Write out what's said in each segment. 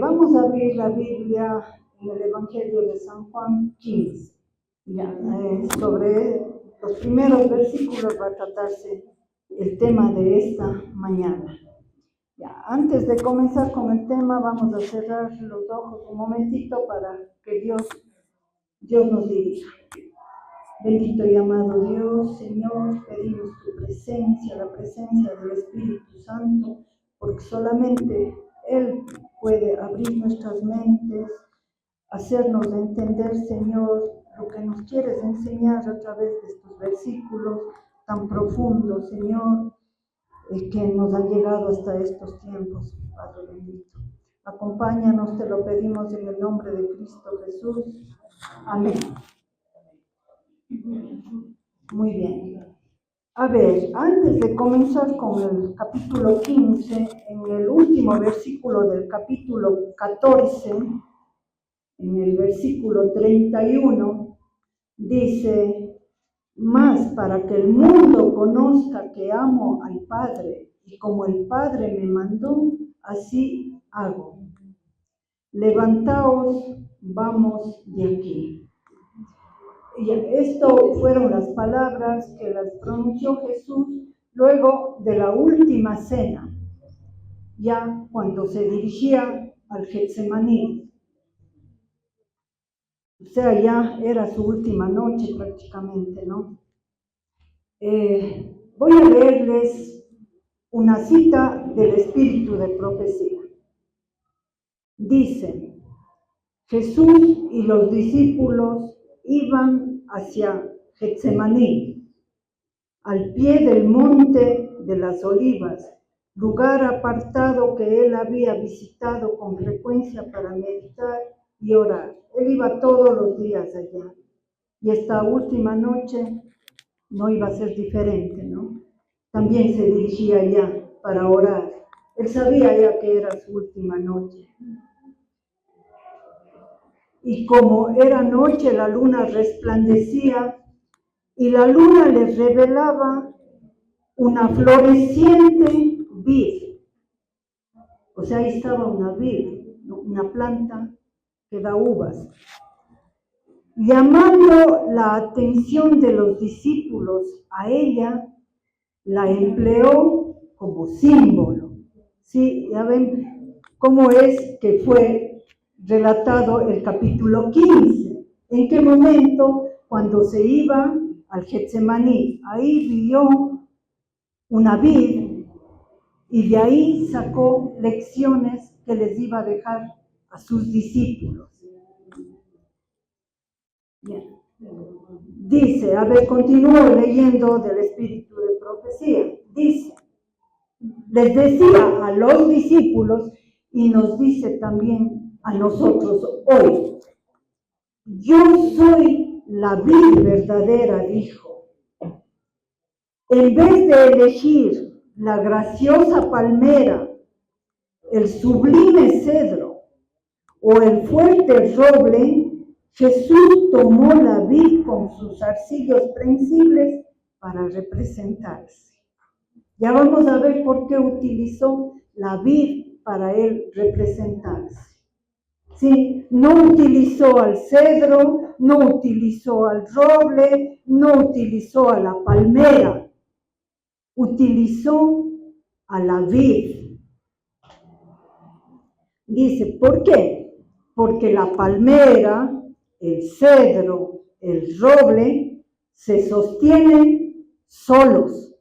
Vamos a abrir la Biblia en el Evangelio de San Juan 15. Sobre los primeros versículos va a tratarse el tema de esta mañana. Antes de comenzar con el tema, vamos a cerrar los ojos un momentito para que Dios nos dirija. Bendito y amado Dios, Señor, pedimos tu presencia, la presencia del Espíritu Santo, porque solamente Él puede abrir nuestras mentes, hacernos entender, Señor, lo que nos quieres enseñar a través de estos versículos tan profundos, Señor, que nos han llegado hasta estos tiempos, Padre bendito. Acompáñanos, te lo pedimos en el nombre de Cristo Jesús. Amén. Muy bien. A ver, antes de comenzar con el capítulo 15, en el último versículo del capítulo 14, en el versículo 31, dice: «Mas para que el mundo conozca que amo al Padre, y como el Padre me mandó, así hago. Levantaos, vamos de aquí». Y esto fueron las palabras que las pronunció Jesús luego de la última cena, ya cuando se dirigía al Getsemaní. O sea, ya era su última noche prácticamente, ¿no? Voy a leerles una cita del Espíritu de Profecía. Dice: Jesús y los discípulos iban hacia Getsemaní, al pie del monte de las Olivas, lugar apartado que él había visitado con frecuencia para meditar y orar. Él iba todos los días allá. Y esta última noche no iba a ser diferente, ¿no? También se dirigía allá para orar. Él sabía ya que era su última noche. Y como era noche, la luna resplandecía y la luna les revelaba una floreciente vid. O sea, ahí estaba una vid, una planta que da uvas. Llamando la atención de los discípulos a ella, la empleó como símbolo. Sí, ya ven cómo es que fue relatado el capítulo 15. ¿En qué momento? Cuando se iba al Getsemaní. Ahí vio una vid y de ahí sacó lecciones que les iba a dejar a sus discípulos. Bien. Dice, a ver, continúo leyendo del Espíritu de Profecía. Dice, les decía a los discípulos y nos dice también a nosotros hoy: yo soy la vid verdadera, dijo. En vez de elegir la graciosa palmera, el sublime cedro o el fuerte roble, Jesús tomó la vid con sus arcillos prensibles para representarse. Ya vamos a ver por qué utilizó la vid para él representarse. ¿Sí? No utilizó al cedro, no utilizó al roble, no utilizó a la palmera, utilizó a la vid. Dice, ¿por qué? Porque la palmera, el cedro, el roble, se sostienen solos.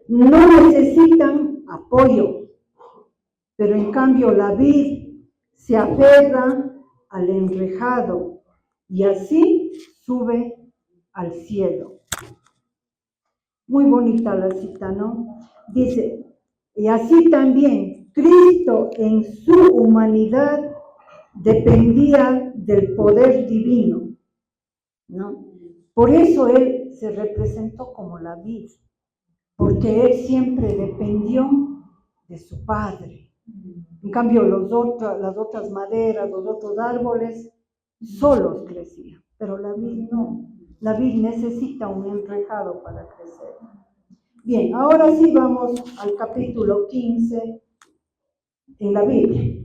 No necesitan apoyo, pero en cambio la vid se aferra al enrejado y así sube al cielo. Muy bonita la cita, ¿no? Dice, y así también Cristo en su humanidad dependía del poder divino, ¿no? Por eso Él se representó como la vid, porque Él siempre dependió de su Padre. En cambio, las otras maderas, los otros árboles, solos crecían, pero la vid no. La vid necesita un enrejado para crecer. Bien, ahora sí vamos al capítulo 15, en la Biblia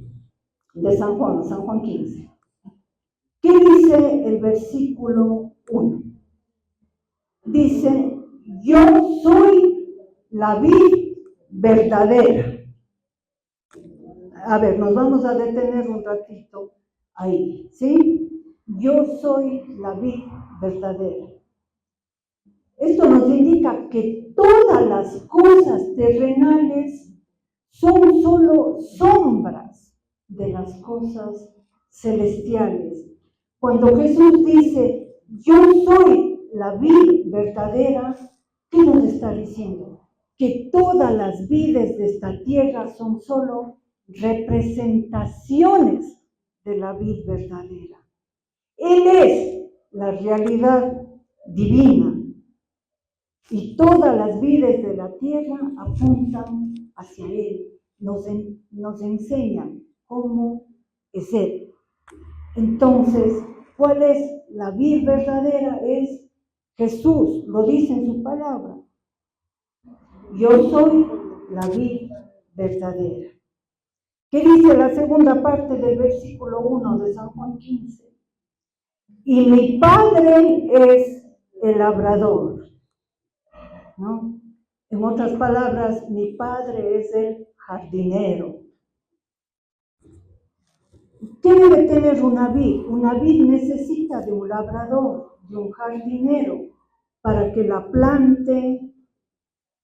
de San Juan 15. ¿Qué dice el versículo 1? Dice, yo soy la vid verdadera. A ver, nos vamos a detener un ratito ahí, ¿sí? Yo soy la vid verdadera. Esto nos indica que todas las cosas terrenales son solo sombras de las cosas celestiales. Cuando Jesús dice, yo soy la vid verdadera, ¿qué nos está diciendo? Que todas las vides de esta tierra son solo representaciones de la vid verdadera. Él es la realidad divina y todas las vides de la tierra apuntan hacia Él, nos enseñan cómo es Él. Entonces, ¿cuál es la vid verdadera? Es Jesús, lo dice en su palabra. Yo soy la vid verdadera. ¿Qué dice la segunda parte del versículo 1 de San Juan 15? Y mi Padre es el labrador, ¿no? En otras palabras, mi Padre es el jardinero. ¿Qué debe tener una vid? Una vid necesita de un labrador, de un jardinero, para que la plante,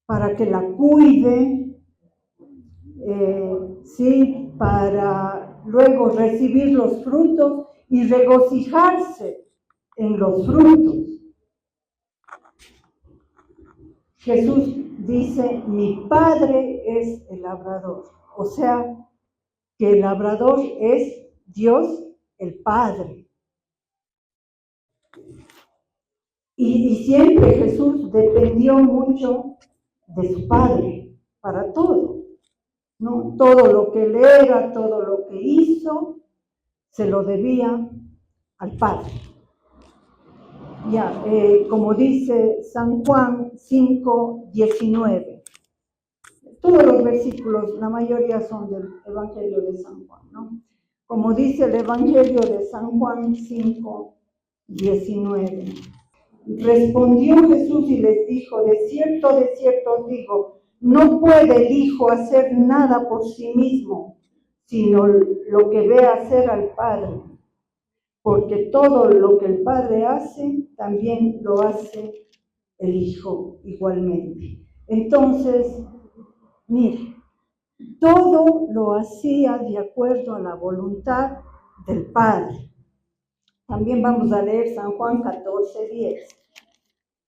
para que la cuide, ¿sí? Para luego recibir los frutos y regocijarse en los frutos. Jesús dice, mi Padre es el labrador, o sea, que el labrador es Dios el Padre. Y siempre Jesús dependió mucho de su Padre para todo, ¿no? Todo lo que él era, todo lo que hizo, se lo debía al Padre. Ya, como dice San Juan 5:19. Todos los versículos, la mayoría son del Evangelio de San Juan, ¿no? Como dice el Evangelio de San Juan 5:19. Respondió Jesús y les dijo, de cierto os digo, no puede el Hijo hacer nada por sí mismo, sino lo que ve hacer al Padre. Porque todo lo que el Padre hace, también lo hace el Hijo igualmente. Entonces, mire, todo lo hacía de acuerdo a la voluntad del Padre. También vamos a leer San Juan 14:10.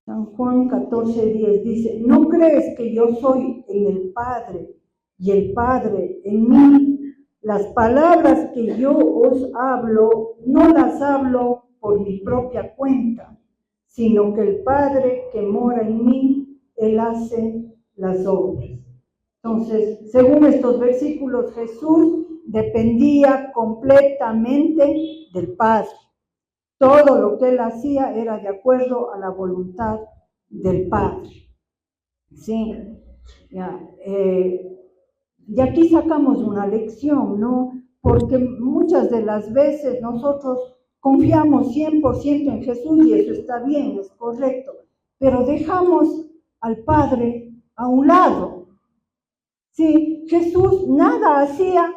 San Juan 14:10 dice, ¿no crees que yo soy en el Padre y el Padre en mí? Las palabras que yo os hablo, no las hablo por mi propia cuenta, sino que el Padre que mora en mí, Él hace las obras. Entonces, según estos versículos, Jesús dependía completamente del Padre. Todo lo que él hacía era de acuerdo a la voluntad del Padre. Sí, ya, y aquí sacamos una lección, ¿no? Porque muchas de las veces nosotros confiamos 100% en Jesús y eso está bien, es correcto, pero dejamos al Padre a un lado. Sí, Jesús nada hacía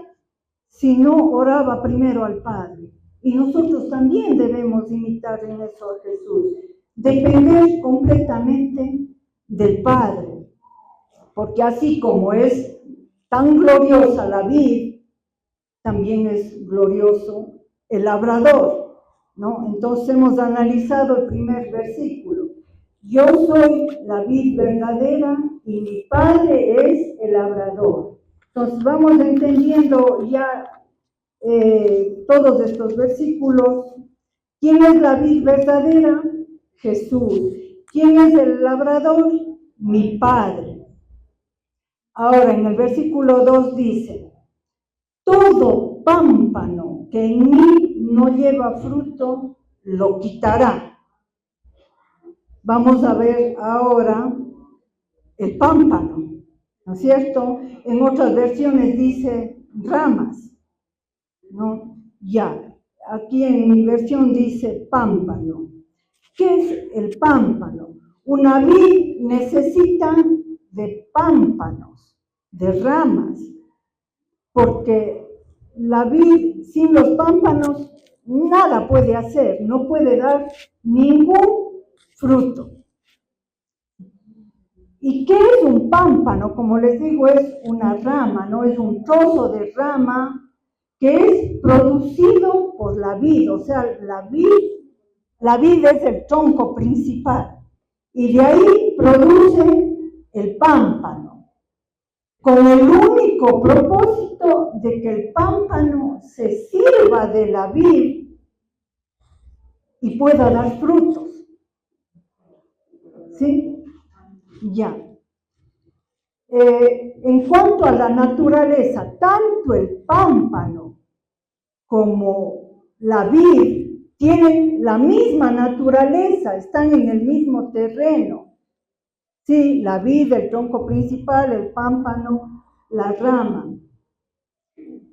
si no oraba primero al Padre. Y nosotros también debemos imitar en eso a Jesús, depender completamente del Padre, porque así como es tan gloriosa la vid, también es glorioso el labrador, ¿no? Entonces hemos analizado el primer versículo. Yo soy la vid verdadera y mi Padre es el labrador. Entonces vamos entendiendo ya todos estos versículos. ¿Quién es la vid verdadera? Jesús. ¿Quién es el labrador? Mi Padre. Ahora en el versículo 2 dice, todo pámpano que en mí no lleva fruto, lo quitará. Vamos a ver ahora el pámpano, ¿no es cierto? En otras versiones dice ramas, ¿no? Ya, aquí en mi versión dice pámpano. ¿Qué es el pámpano? Una vid necesita de pámpanos, de ramas, porque la vid sin los pámpanos nada puede hacer, no puede dar ningún fruto. ¿Y qué es un pámpano? Como les digo, es una rama, no es un trozo de rama que es producido por la vid, o sea, la vid es el tronco principal y de ahí produce el pámpano, con el único propósito de que el pámpano se sirva de la vid y pueda dar frutos. ¿Sí? Ya. En cuanto a la naturaleza, tanto el pámpano como la vid tienen la misma naturaleza, están en el mismo terreno. Sí, la vid, el tronco principal, el pámpano, la rama.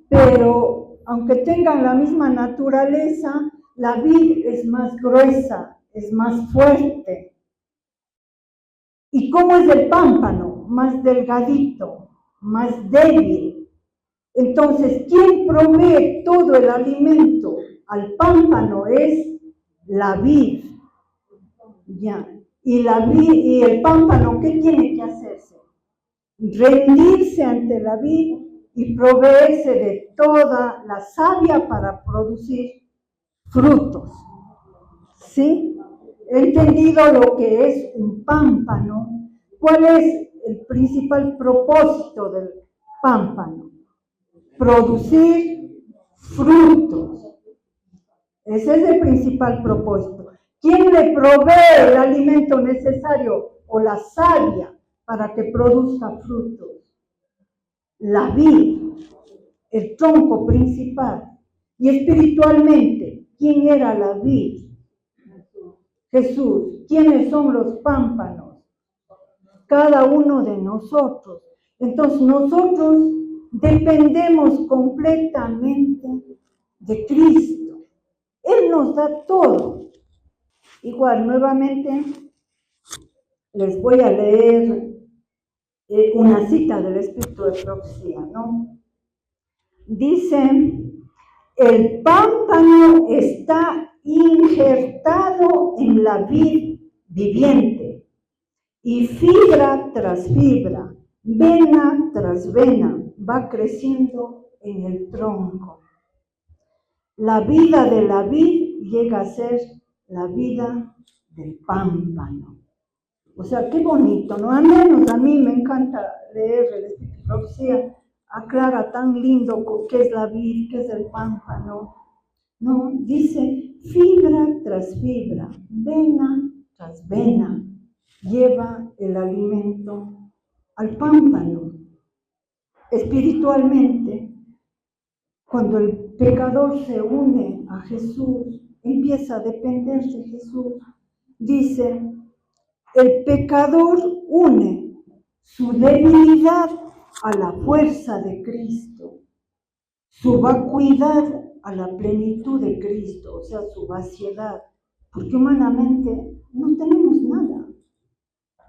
Pero aunque tengan la misma naturaleza, la vid es más gruesa, es más fuerte. ¿Y cómo es el pámpano? Más delgadito, más débil. Entonces, ¿quién provee todo el alimento al pámpano? Es la vid. Ya. Y el pámpano, ¿qué tiene que hacerse? Rendirse ante la vid y proveerse de toda la savia para producir frutos. ¿Sí? He entendido lo que es un pámpano. ¿Cuál es el principal propósito del pámpano? Producir frutos. Ese es el principal propósito. ¿Quién le provee el alimento necesario o la savia para que produzca frutos? La vid, el tronco principal. Y espiritualmente, ¿quién era la vid? Jesús. ¿Quiénes son los pámpanos? Cada uno de nosotros. Entonces nosotros dependemos completamente de Cristo. Él nos da todo. Igual, nuevamente, les voy a leer una cita del Espíritu de Profecía, ¿no? Dice, el pámpano está injertado en la vid viviente y fibra tras fibra, vena tras vena, va creciendo en el tronco. La vida de la vid llega a ser la vida del pámpano. O sea, qué bonito, ¿no? Al menos a mí me encanta leer el Espíritu de Profecía, aclara tan lindo qué es la vid, qué es el pámpano. No, dice fibra tras fibra, vena tras vena, lleva el alimento al pámpano. Espiritualmente, cuando el pecador se une a Jesús, empieza a depender de Jesús, dice, el pecador une su debilidad a la fuerza de Cristo, su vacuidad a la plenitud de Cristo, o sea, su vaciedad, porque humanamente no tenemos nada,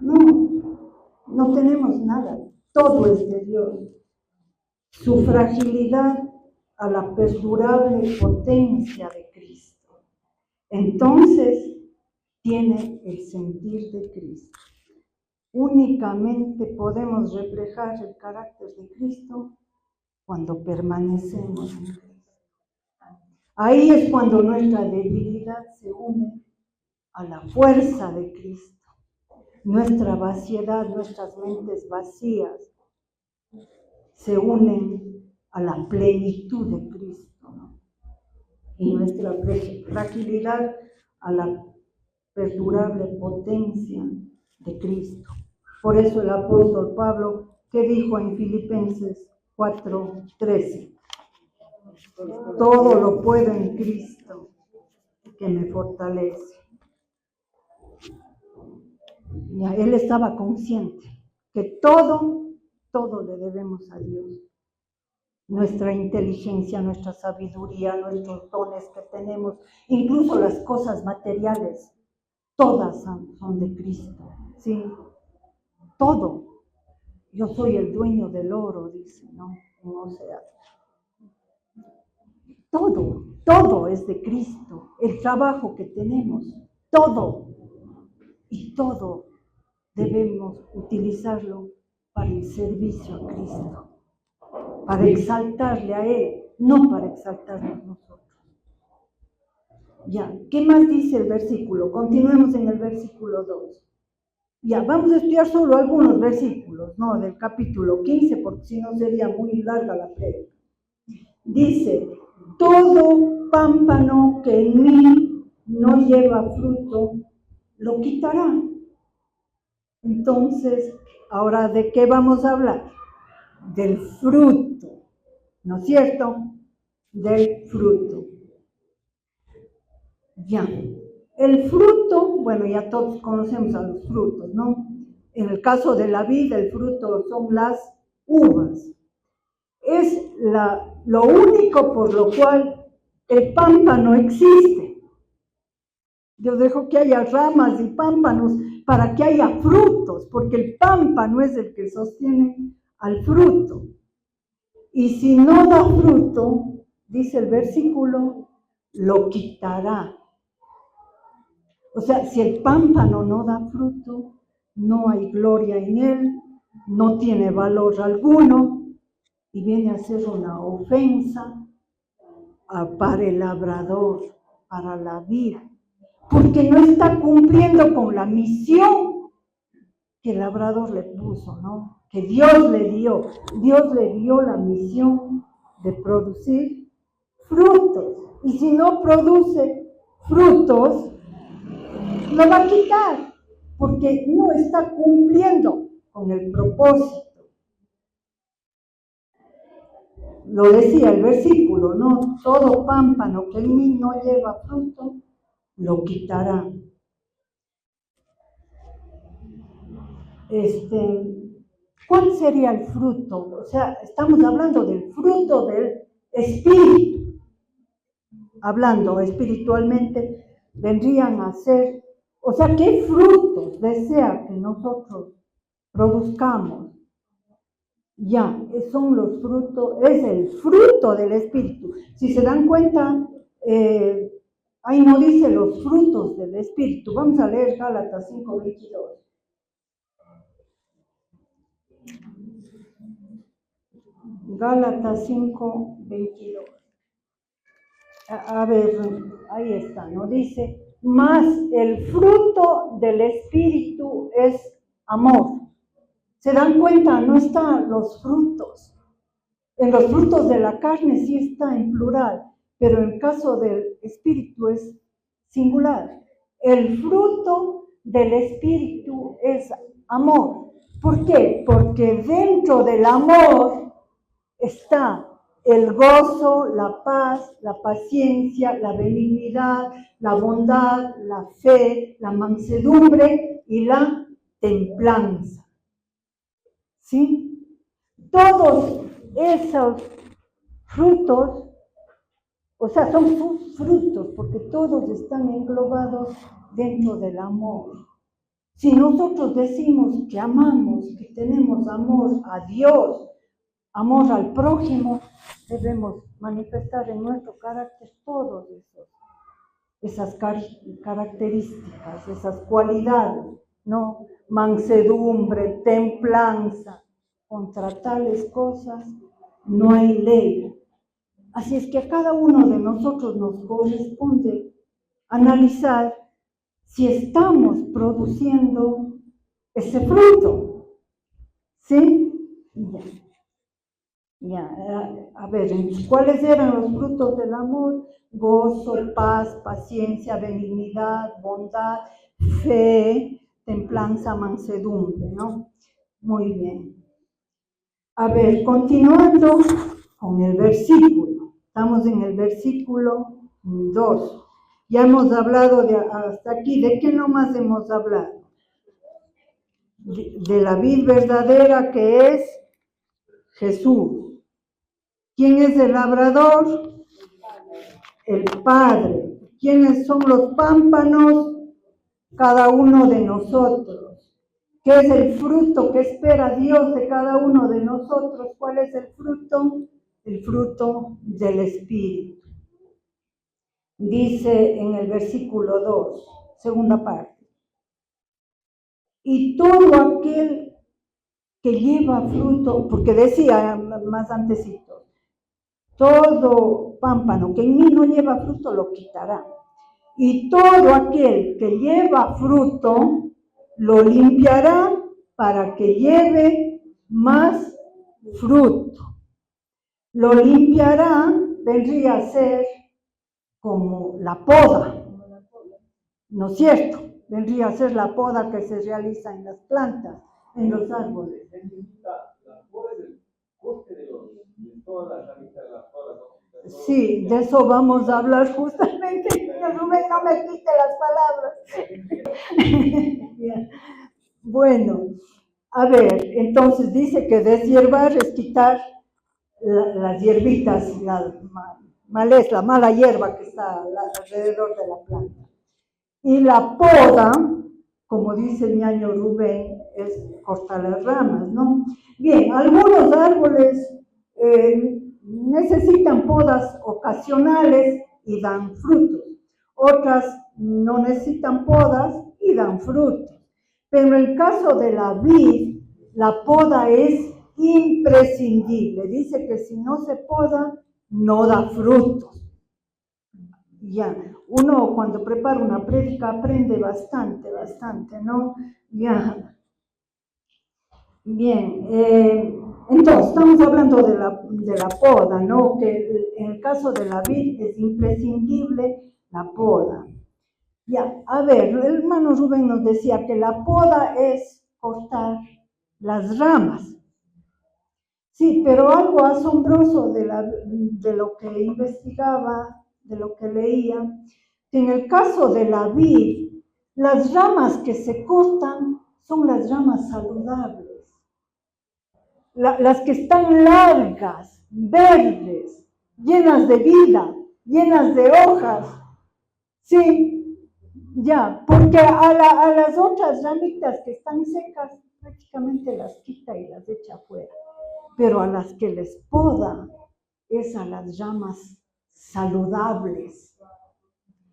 no tenemos nada, todo es de Dios. Su fragilidad a la perdurable potencia de Cristo. Entonces, tiene el sentir de Cristo. Únicamente podemos reflejar el carácter de Cristo cuando permanecemos en Cristo. Ahí es cuando nuestra debilidad se une a la fuerza de Cristo. Nuestra vaciedad, nuestras mentes vacías se unen a la plenitud de Cristo, ¿no? Y nuestra fragilidad a la perdurable potencia de Cristo. Por eso el apóstol Pablo, que dijo en Filipenses 4:13, todo lo puedo en Cristo que me fortalece. Ya, él estaba consciente que todo le debemos a Dios. nuestra inteligencia, nuestra sabiduría, nuestros dones que tenemos, incluso las cosas materiales, todas son de Cristo, ¿sí? Todo. Yo soy el dueño del oro, dice, ¿no? O sea, todo es de Cristo. El trabajo que tenemos, todo. Y todo debemos utilizarlo para el servicio a Cristo, para exaltarle a Él, no para exaltarnos nosotros. Ya, ¿qué más dice el versículo? Continuemos en el versículo 2. Ya, vamos a estudiar solo algunos versículos, ¿no? Del capítulo 15, porque si no sería muy larga la prédica. Dice, todo pámpano que en mí no lleva fruto, lo quitará. Entonces, ahora, ¿de qué vamos a hablar? Del fruto, ¿no es cierto? Del fruto. Ya. El fruto, bueno, ya todos conocemos a los frutos, ¿no? En el caso de la vid, el fruto son las uvas. Es lo único por lo cual el pámpano existe. Yo dejo que haya ramas y pámpanos para que haya frutos, porque el pámpano es el que sostiene al fruto. Y si no da fruto, dice el versículo, lo quitará. O sea, si el pámpano no da fruto, no hay gloria en él, no tiene valor alguno y viene a ser una ofensa para el labrador, para la vida, porque no está cumpliendo con la misión que el labrador le puso, ¿no? Que Dios le dio. Dios le dio la misión de producir frutos. Y si no produce frutos, lo va a quitar, porque no está cumpliendo con el propósito. Lo decía el versículo, ¿no? Todo pámpano que en mí no lleva fruto, lo quitará. ¿Cuál sería el fruto? O sea, estamos hablando del fruto del Espíritu. Hablando espiritualmente, vendrían a ser, o sea, ¿qué frutos desea que nosotros produzcamos? Ya, son los frutos, es el fruto del Espíritu. Si se dan cuenta, ahí no dice los frutos del Espíritu. Vamos a leer Gálatas 5:22. Gálatas 5:22. A ver, ahí está, ¿no? Dice, mas el fruto del Espíritu es amor. ¿Se dan cuenta? No están los frutos. En los frutos de la carne sí está en plural, pero en el caso del Espíritu es singular. El fruto del Espíritu es amor. ¿Por qué? Porque dentro del amor está el gozo, la paz, la paciencia, la benignidad, la bondad, la fe, la mansedumbre y la templanza. ¿Sí? Todos esos frutos, o sea, son sus frutos, porque todos están englobados dentro del amor. Si nosotros decimos que amamos, que tenemos amor a Dios, amor al prójimo, debemos manifestar en nuestro carácter todos esas características, esas cualidades, ¿no? Mansedumbre, templanza. Contra tales cosas no hay ley. Así es que a cada uno de nosotros nos corresponde analizar si estamos produciendo ese fruto. ¿Sí? A ver, ¿cuáles eran los frutos del amor? Gozo, paz, paciencia, benignidad, bondad, fe, templanza, mansedumbre, ¿no? Muy bien. A ver, continuando con el versículo. Estamos en el versículo 2. Ya hemos hablado hasta aquí. ¿De qué nomás hemos hablado? De la vid verdadera que es Jesús. ¿Quién es el labrador? El Padre. ¿Quiénes son los pámpanos? Cada uno de nosotros. ¿Qué es el fruto que espera Dios de cada uno de nosotros? ¿Cuál es el fruto? El fruto del Espíritu. Dice en el versículo 2, segunda parte. Y todo aquel que lleva fruto, porque decía más antesito, todo pámpano que en mí no lleva fruto lo quitará. Y todo aquel que lleva fruto lo limpiará para que lleve más fruto. Lo limpiará, vendría a ser como la poda, ¿no es cierto? Vendría a ser la poda que se realiza en las plantas, en los árboles. La poda es el corte de todas las ramitas de las podas. Sí, de eso vamos a hablar justamente. Rubén, no me quite las palabras. Bueno, a ver, entonces dice que deshiervar es quitar las hierbitas, la mala hierba que está alrededor de la planta. Y la poda, como dice el ñaño Rubén, es cortar las ramas, ¿no? Bien, algunos árboles necesitan podas ocasionales y dan frutos. Otras no necesitan podas y dan frutos. Pero en el caso de la vid, la poda es imprescindible. Dice que si no se poda, no da frutos. Ya, uno cuando prepara una prédica aprende bastante, ¿no? Ya. Bien, entonces estamos hablando de la poda, ¿no? Que en el caso de la vid es imprescindible la poda. Ya, a ver, el hermano Rubén nos decía que la poda es cortar las ramas. Sí, pero algo asombroso de lo que investigaba, de lo que leía, que en el caso de la vid, las ramas que se cortan son las ramas saludables. Las que están largas, verdes, llenas de vida, llenas de hojas. Sí, ya, porque a las otras ramitas que están secas prácticamente las quita y las echa afuera. Pero a las que les poda es a las ramas saludables.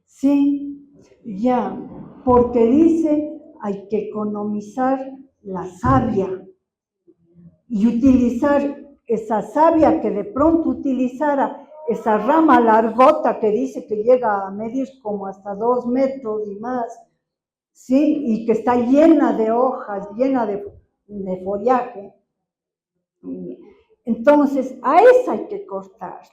Sí, ya, porque dice hay que economizar la savia y utilizar esa savia que de pronto utilizara esa rama largota que dice que llega a medir como hasta 2 metros y más, ¿sí? Y que está llena de hojas, llena de follaje. Entonces, a esa hay que cortarle.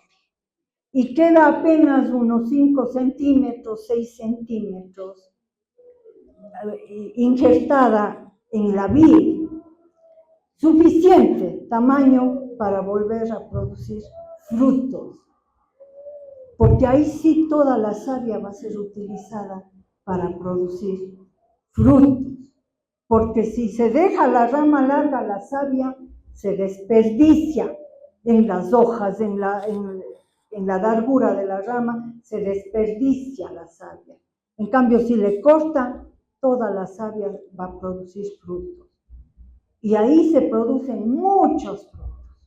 Y queda apenas unos 5 centímetros, 6 centímetros injertada en la vid. Suficiente tamaño para volver a producir frutos. Porque ahí sí toda la savia va a ser utilizada para producir frutos. Porque si se deja la rama larga, la savia se desperdicia en las hojas, en la largura de la rama, se desperdicia la savia. En cambio, si le corta, toda la savia va a producir frutos. Y ahí se producen muchos frutos,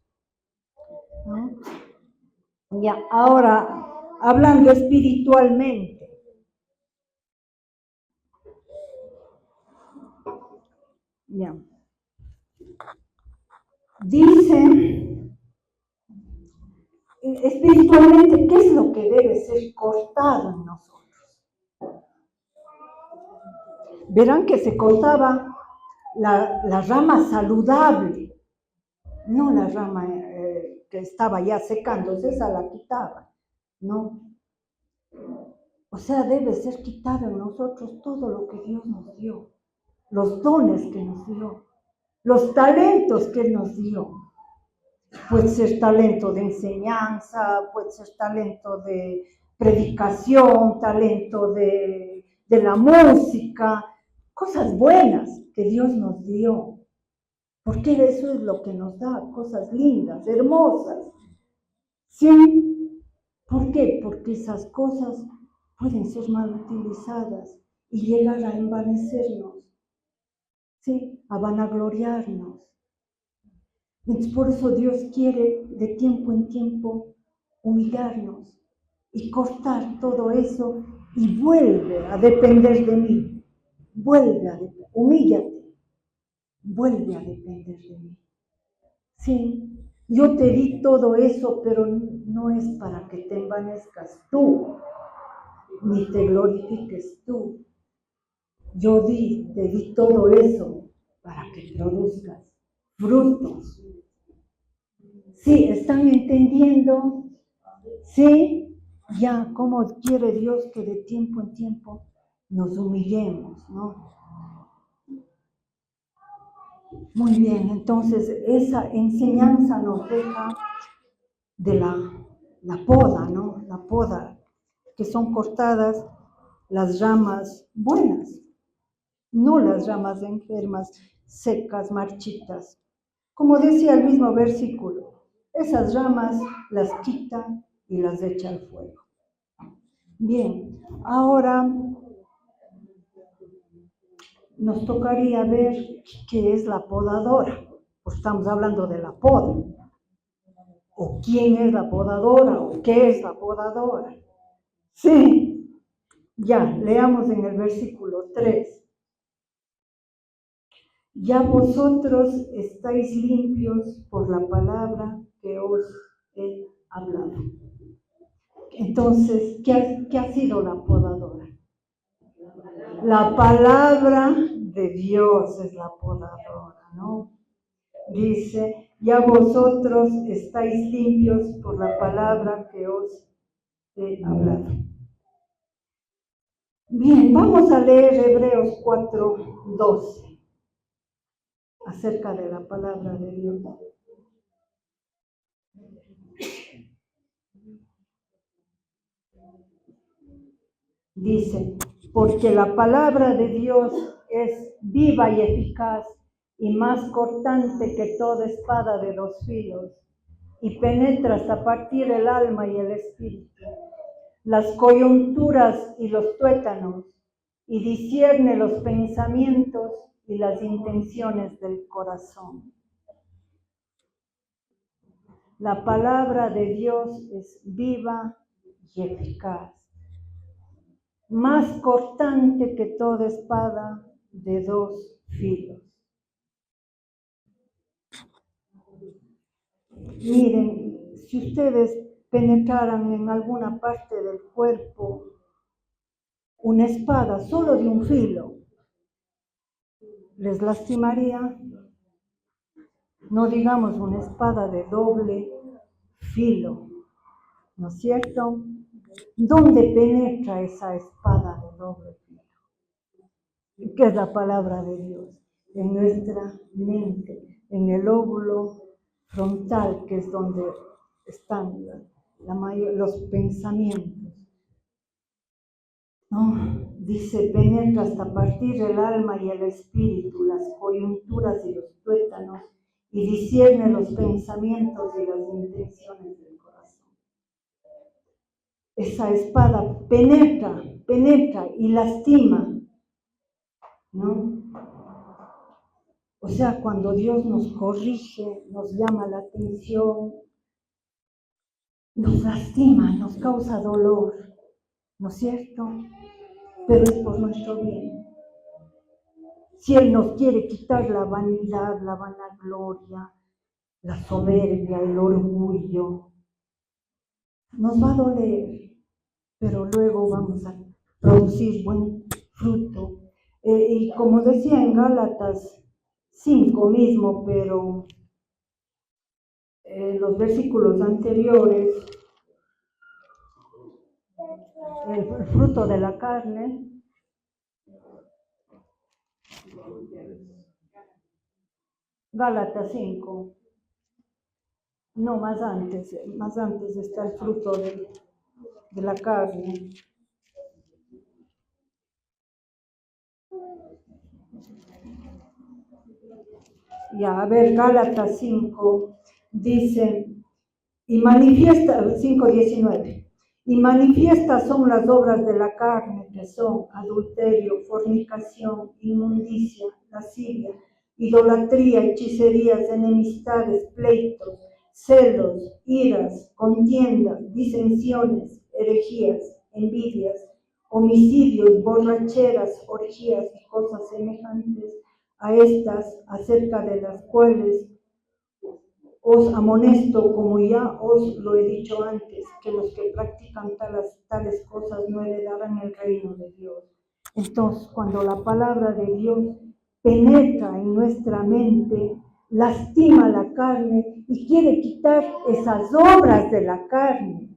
¿no? Ya, ahora, hablando espiritualmente, ya, dice espiritualmente qué es lo que debe ser cortado en nosotros. Verán que se cortaba la rama saludable, no la rama que estaba ya secándose, esa la quitaba, ¿no? O sea, debe ser quitado en nosotros todo lo que Dios nos dio, los dones que nos dio, los talentos que Él nos dio. Puede ser talento de enseñanza, puede ser talento de predicación, talento de la música, cosas buenas que Dios nos dio. Porque eso es lo que nos da, cosas lindas, hermosas. ¿Sí? ¿Por qué? Porque esas cosas pueden ser mal utilizadas y llegar a envanecernos, ¿sí? A vanagloriarnos. Entonces, por eso Dios quiere de tiempo en tiempo humillarnos y cortar todo eso y vuelve a depender de mí. Humíllate, vuelve a depender de mí. Sí, yo te di todo eso, pero no es para que te envanezcas tú, ni te glorifiques tú. Yo te di todo eso para que produzcas frutos. Sí, ¿están entendiendo? Sí, ya cómo quiere Dios que de tiempo en tiempo nos humillemos, ¿no? Muy bien, entonces esa enseñanza nos deja de la poda, ¿no? La poda, que son cortadas las ramas buenas, no las ramas enfermas, secas, marchitas. Como decía el mismo versículo, esas ramas las quita y las echa al fuego. Bien, ahora nos tocaría ver qué es la podadora, pues estamos hablando de la poda, o quién es la podadora, o qué es la podadora. Sí, ya, leamos en el versículo 3. Ya vosotros estáis limpios por la palabra que os he hablado. Entonces, ¿qué ha sido la podadora? La palabra de Dios es la podadora, ¿no? Dice, ya vosotros estáis limpios por la palabra que os he hablado. Bien, vamos a leer Hebreos 4:12 acerca de la palabra de Dios. Dice, porque la palabra de Dios es viva y eficaz y más cortante que toda espada de 2 filos y penetra hasta partir el alma y el espíritu, las coyunturas y los tuétanos, y discierne los pensamientos y las intenciones del corazón. La palabra de Dios es viva y eficaz, más cortante que toda espada de 2 filos. Miren, si ustedes penetraran en alguna parte del cuerpo una espada solo de un filo, ¿les lastimaría? No digamos una espada de doble filo, ¿no es cierto? ¿Dónde penetra esa espada de doble filo? ¿Qué es la palabra de Dios? En nuestra mente, en el óvulo frontal, que es donde están los pensamientos. ¿No? Dice, penetra hasta partir el alma y el espíritu, las coyunturas y los tuétanos, y discierne los pensamientos y las intenciones del corazón. Esa espada penetra y lastima, ¿no? O sea, cuando Dios nos corrige, nos llama la atención, nos lastima, nos causa dolor, ¿no es cierto? Pero es por nuestro bien. Si Él nos quiere quitar la vanidad, la vanagloria, la soberbia, el orgullo, nos va a doler, pero luego vamos a producir buen fruto. Y como decía en Gálatas 5 mismo, pero los versículos anteriores, el fruto de la carne, Gálatas 5, no, más antes está el fruto de la carne. Ya, a ver, Gálatas 5 dice, y manifiesta, 5:19, y manifiestas son las obras de la carne, que son adulterio, fornicación, inmundicia, lascivia, idolatría, hechicerías, enemistades, pleitos, celos, iras, contiendas, disensiones, herejías, envidias, homicidios, borracheras, orgías y cosas semejantes a estas, acerca de las cuales os amonesto, como ya os lo he dicho antes, que los que practican tales cosas no heredarán el reino de Dios. Entonces, cuando la palabra de Dios penetra en nuestra mente, lastima la carne y quiere quitar esas obras de la carne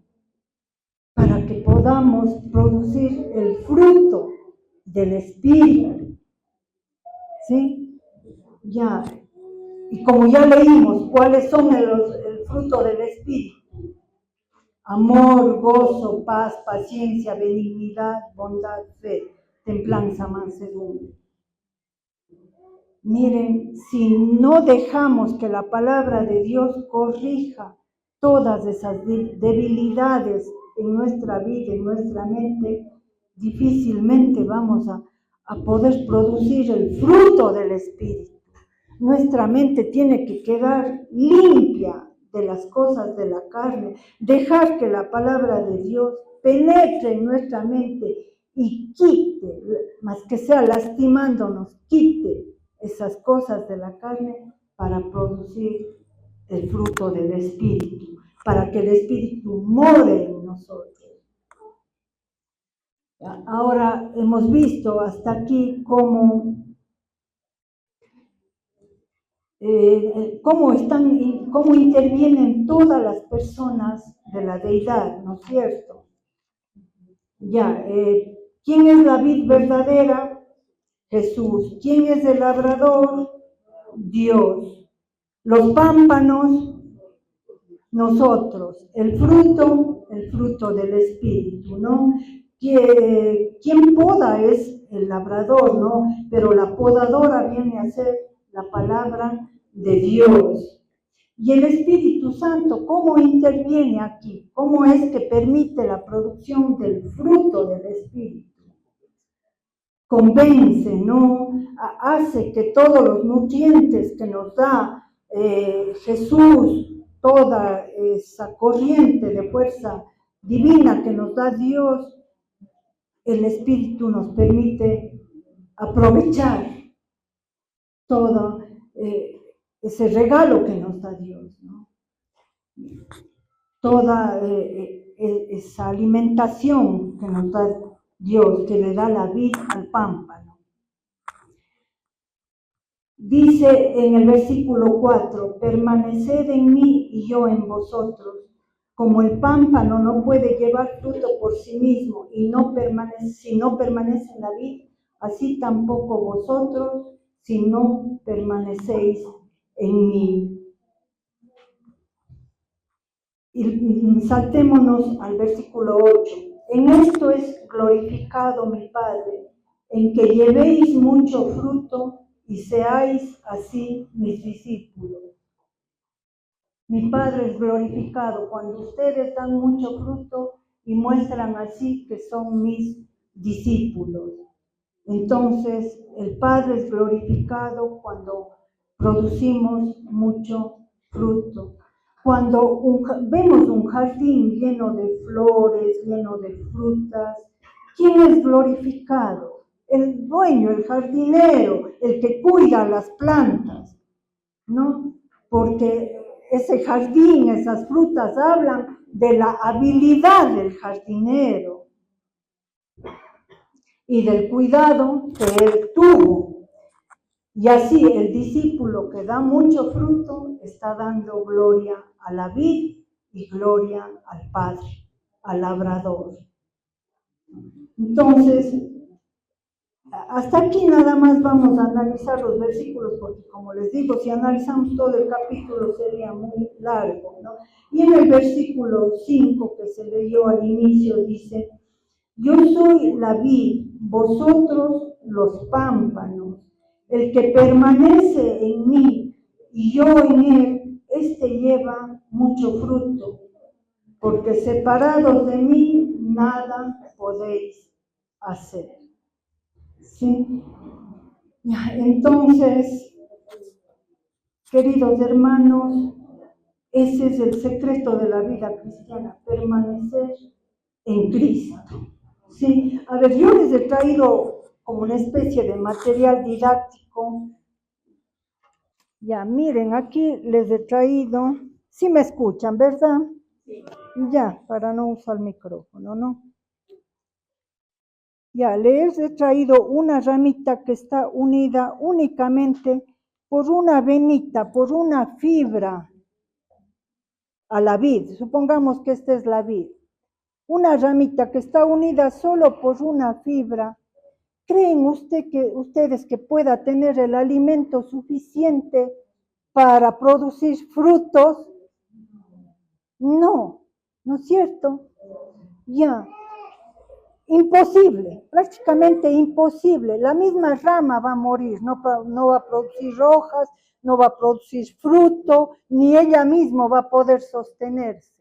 para que podamos producir el fruto del Espíritu. ¿Sí? Ya. Y como ya leímos, ¿cuáles son el fruto del Espíritu? Amor, gozo, paz, paciencia, benignidad, bondad, fe, templanza, mansedumbre. Miren, si no dejamos que la palabra de Dios corrija todas esas debilidades en nuestra vida, en nuestra mente, difícilmente vamos a poder producir el fruto del Espíritu. Nuestra mente tiene que quedar limpia de las cosas de la carne, dejar que la palabra de Dios penetre en nuestra mente y quite, más que sea lastimándonos, quite esas cosas de la carne para producir el fruto del Espíritu, para que el Espíritu more en nosotros. Ahora hemos visto hasta aquí cómo intervienen todas las personas de la deidad, ¿no es cierto? Ya, ¿quién es la vid verdadera? Jesús. ¿Quién es el labrador? Dios. Los pámpanos, nosotros. El fruto del Espíritu, ¿no? ¿Quién poda? Es el labrador, ¿no? Pero la podadora viene a ser la palabra de Dios. Y el Espíritu Santo, ¿cómo interviene aquí? ¿Cómo es que permite la producción del fruto del Espíritu? Convence, ¿no? Hace que todos los nutrientes que nos da Jesús, toda esa corriente de fuerza divina que nos da Dios, el Espíritu nos permite aprovechar todo ese regalo que nos da Dios, ¿no? Toda esa alimentación que nos da Dios, que le da la vida al pámpano. Dice en el versículo 4, permaneced en mí y yo en vosotros. Como el pámpano no puede llevar fruto por sí mismo y si no permanece en la vid, así tampoco vosotros si no permanecéis en mí. Y saltémonos al versículo 8. En esto es glorificado mi Padre, en que llevéis mucho fruto y seáis así mis discípulos. Mi Padre es glorificado cuando ustedes dan mucho fruto y muestran así que son mis discípulos. Entonces, el Padre es glorificado cuando producimos mucho fruto. Cuando vemos un jardín lleno de flores, lleno de frutas, ¿quién es glorificado? El dueño, el jardinero, el que cuida las plantas, ¿no? Porque ese jardín, esas frutas hablan de la habilidad del jardinero y del cuidado que él tuvo. Y así el discípulo que da mucho fruto está dando gloria a la vid y gloria al Padre, al labrador. Entonces, hasta aquí nada más vamos a analizar los versículos, porque como les digo, si analizamos todo el capítulo sería muy largo, ¿no? Y en el versículo 5 que se leyó al inicio dice, yo soy la vid, vosotros los pámpanos. El que permanece en mí y yo en él, este lleva mucho fruto, porque separados de mí nada podéis hacer. ¿Sí? Entonces, queridos hermanos, ese es el secreto de la vida cristiana, permanecer en Cristo. Sí, a ver, yo les he traído como una especie de material didáctico. Ya, miren, aquí les he traído, sí me escuchan, ¿verdad? Sí. Ya, para no usar el micrófono, ¿no? Ya, les he traído una ramita que está unida únicamente por una venita, por una fibra a la vid. Supongamos que esta es la vid. Una ramita que está unida solo por una fibra. ¿Creen ustedes que pueda tener el alimento suficiente para producir frutos? No, ¿no es cierto? Ya, imposible, prácticamente imposible. La misma rama va a morir, no va a producir hojas, no va a producir fruto, ni ella misma va a poder sostenerse.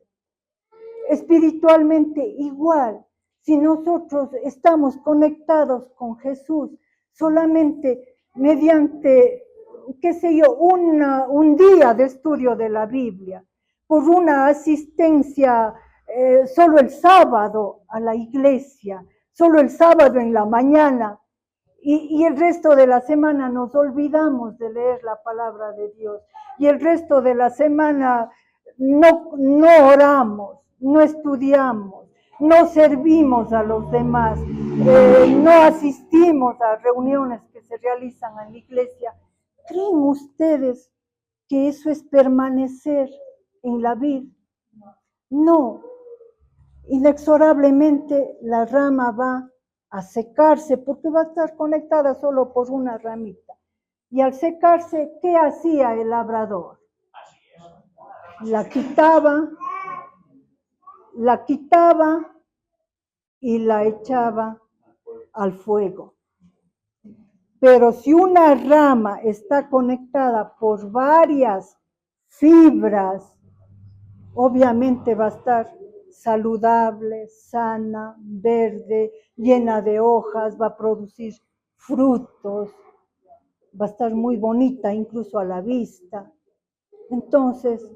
Espiritualmente igual, si nosotros estamos conectados con Jesús solamente mediante, qué sé yo, un día de estudio de la Biblia, por una asistencia solo el sábado a la iglesia, solo el sábado en la mañana, y el resto de la semana nos olvidamos de leer la palabra de Dios, y el resto de la semana no oramos, no estudiamos, no servimos a los demás, no asistimos a reuniones que se realizan en la iglesia. ¿Creen ustedes que eso es permanecer en la vida? No. Inexorablemente la rama va a secarse porque va a estar conectada solo por una ramita. Y al secarse, ¿qué hacía el labrador? La quitaba y la echaba al fuego. Pero si una rama está conectada por varias fibras, obviamente va a estar saludable, sana, verde, llena de hojas, va a producir frutos, va a estar muy bonita incluso a la vista. Entonces,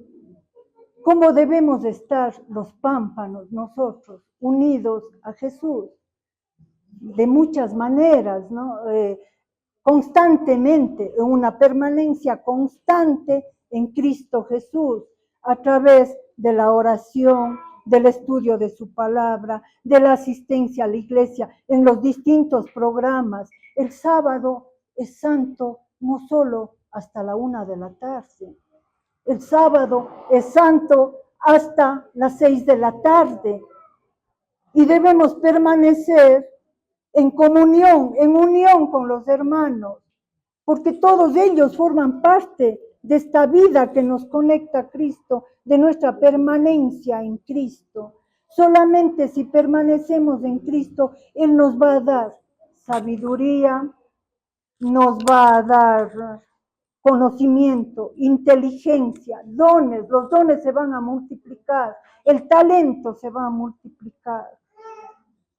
¿cómo debemos estar los pámpanos nosotros unidos a Jesús? De muchas maneras, ¿no? Constantemente, una permanencia constante en Cristo Jesús, a través de la oración, del estudio de su palabra, de la asistencia a la iglesia, en los distintos programas. El sábado es santo no solo hasta la 1 de la tarde, el sábado es santo hasta las 6 de la tarde. Y debemos permanecer en comunión, en unión con los hermanos, porque todos ellos forman parte de esta vida que nos conecta a Cristo, de nuestra permanencia en Cristo. Solamente si permanecemos en Cristo, Él nos va a dar sabiduría, nos va a dar conocimiento, inteligencia, dones. Los dones se van a multiplicar, el talento se va a multiplicar.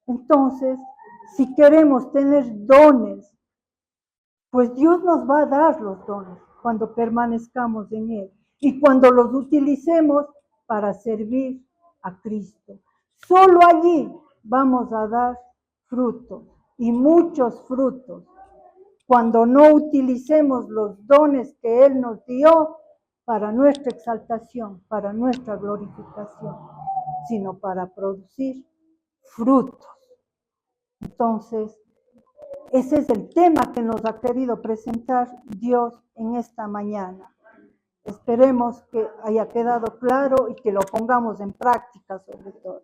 Entonces, si queremos tener dones, pues Dios nos va a dar los dones cuando permanezcamos en Él y cuando los utilicemos para servir a Cristo. Solo allí vamos a dar frutos y muchos frutos. Cuando no utilicemos los dones que Él nos dio para nuestra exaltación, para nuestra glorificación, sino para producir frutos. Entonces, ese es el tema que nos ha querido presentar Dios en esta mañana. Esperemos que haya quedado claro y que lo pongamos en práctica sobre todo.